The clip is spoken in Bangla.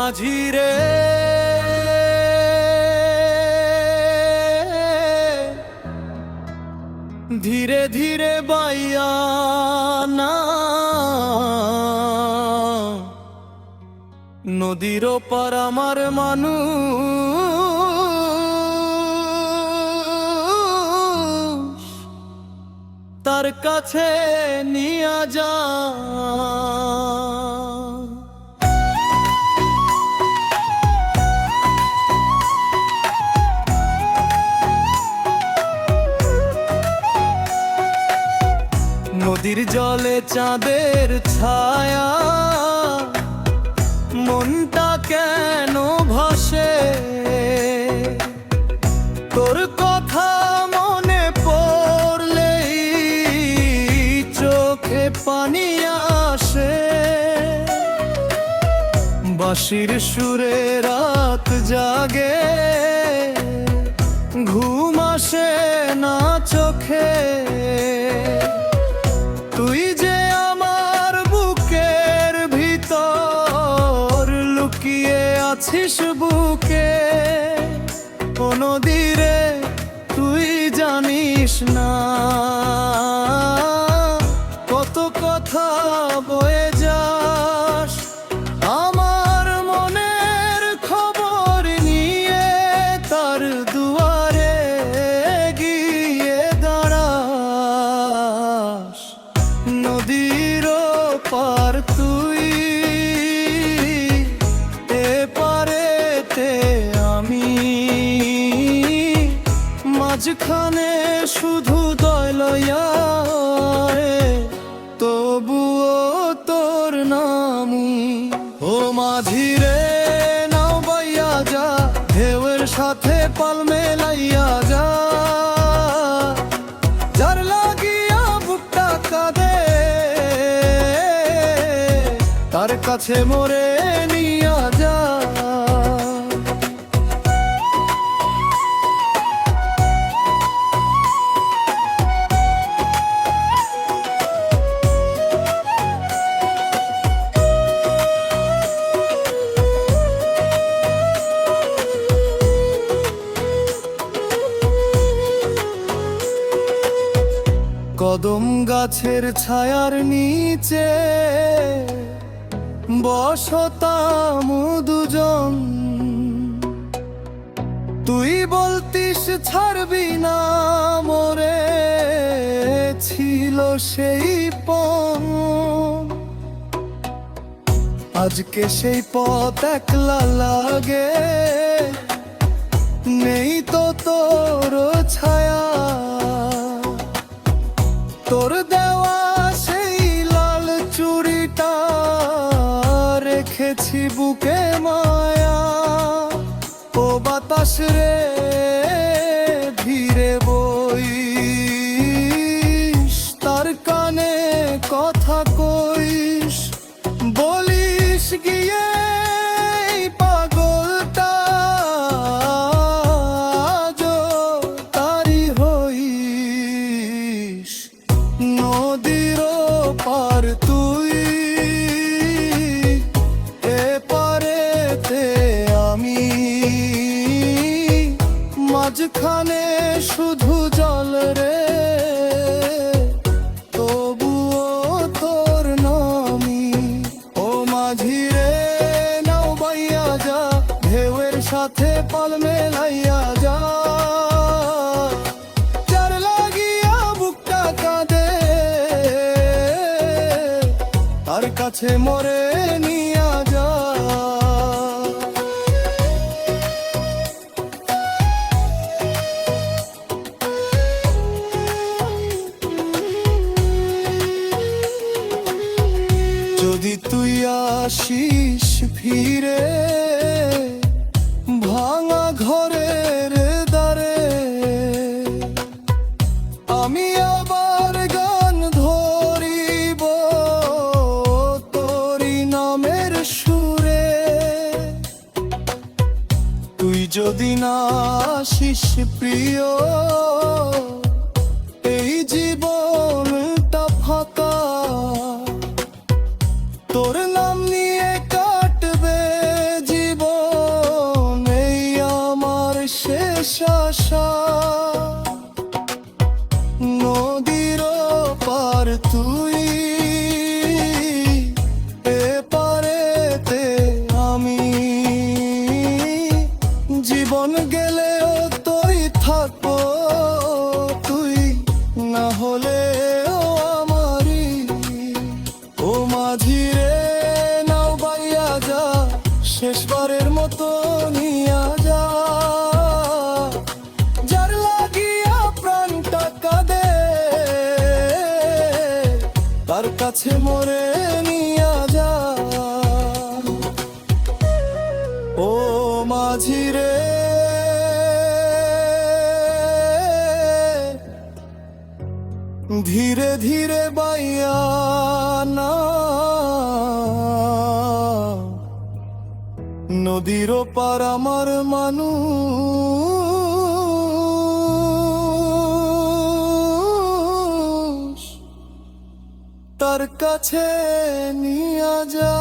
মাঝি রে, ধীরে ধীরে বাইয়া না, নদীর পার আমার মানুষ, তার কাছে নিয়া যা। নদীর জলে চাঁদের ছায়া, মনটা কেন ভাসে, তোর কথা মনে পড়লেই চোখে পানি আসে। বাঁশির সুরে রাত জাগে, ঘুম আসে না চোখে। তুই যে আমার বুকের ভিতর লুকিয়ে আছিস বুকে, ও নদী রে তুই জানিস না, কত কথা বয়ে যাস আমার মনের খবর নিয়ে, তার দুয়ারে গিয়ে দাঁড়াস। নদীর পার তুই, এপারেতে আমি, মাঝখানে শুধু দয় লইয়া রে, তবুও তোর নামই। ও মাঝি রে, নাও বাইয়া যা, ঢেউয়ের সাথে পাল মেলাইয়া যা। যার লাগিয়া বুকটা কাঁদে, তার কাছে মোরে নিয়া যা। কদম গাছের ছায়ার নিচে বসতাম দুজন, তুই বলতিস ছাড়বি না মোরে, ছিল সেই পণ। আজকে সেই পথ একলা লাগে, নেই তো তোর ছায়া। তোর দেওয়া সেই লাল চুড়িটা রেখেছি বুকে মায়া। ও বাতাস রে, ধীরে বইস, তার কানে কথা কইস, বলিস গিয়ে পাগলটা আজো তারি হইস। নদীর পার তুই, এপারেতে আমি, মাঝখানে শুধু জল রে, তবুও তোর নামি। ও মাঝি রে, নাও বাইয়া যা, ঢেউয়ের সাথে পাল মেলাইয়া যা। যার লাগিয়া বুকটা কাঁদে, তার কাছে মোরে নিয়া যা। যদি তুই আসিস ফিরে ভাঙা ঘরের দ্বারে, আমি আবার গান ধরিব তোরি নামের সুরে। তুই যদি না আসিস প্রিয়, এই জীবনটা ফাঁকা। তোর নাম নিয়ে কাটবে কাছে মোরে নিয়া যা। ও মাঝি রে, ধীরে ধীরে বাইয়া না, নদীর পার আমার মানুষ, তার কাছে নিয়া যা।